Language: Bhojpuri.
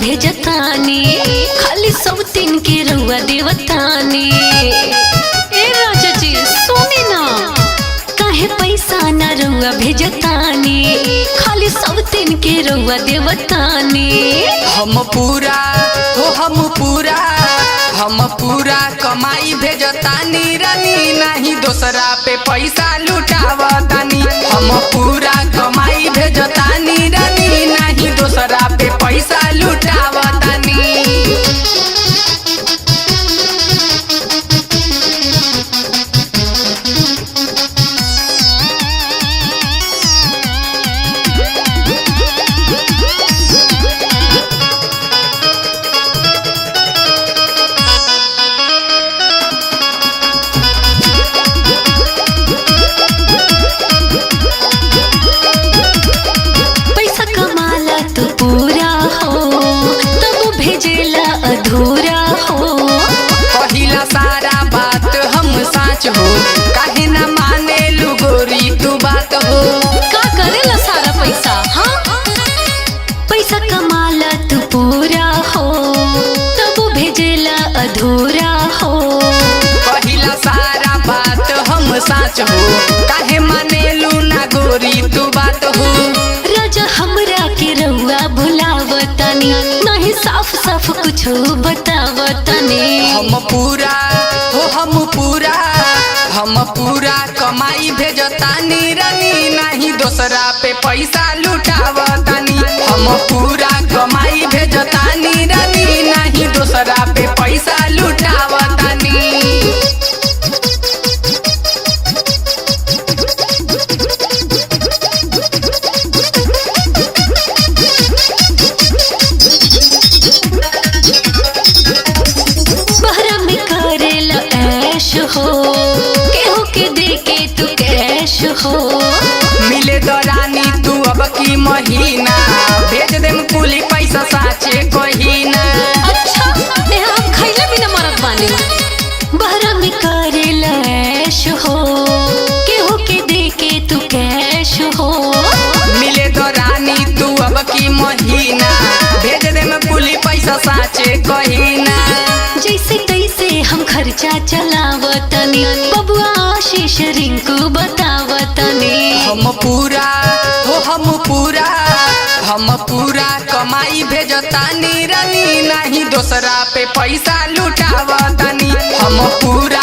भेजतानी, खाली सब तीन के रउआ देवतानी। ए राजा जी सुनी ना, काहे पैसा ना रउआ भेजतानी, खाली सब तीन के रउआ देवतानी। हम पूरा कमाई भेजतानी रानी, नहीं दोसरा पे पैसा लुटावतानी। हम पूरा कमाई भेजतानी रानी, नहीं दोसरा पे पैसा लुटावतानी। अधूरा हो पहिला सारा बात हम सच हो, काहे ना माने लू गोरी तू बात हो। का करेला सारा पैसा? हाँ पैसा कमाला तू पूरा हो, तब भेजेला अधूरा हो। पहिला सारा बात हम सच हो, काहे माने लू ना गोरी तू बात हो। राजा हमरा के रउआ भुलावतानी, नहीं साफ साफ कुछ बतावतानी। हम पूरा कमाई भेजतानी रानी, नहीं दोसरा पे पैसा लुटावतानी। हम पूरा कमाई भेजतानी रानी, नहीं दोसरा पे पैसा लुटावतानी। हो केहू के देके तू कैश हो, मिले तो रानी तू अब की महीना, भेज देम कुली पैसा साचे कहीना। अच्छा हम खैले बिना मरत बानी। बहरा में करेला ऐश हो, केहू के देके तू कैश हो, मिले तो रानी तू अब की महीना, भेज देम कुली पैसा साचे कहीना। जैसे तैसे हम खर्चा चलावतनी, बबुआ आशीष रिंकू बतावतनी। हम पूरा कमाई भेजतानी रानी, नहीं दोसरा पे पैसा लुटावतानी। हम पूरा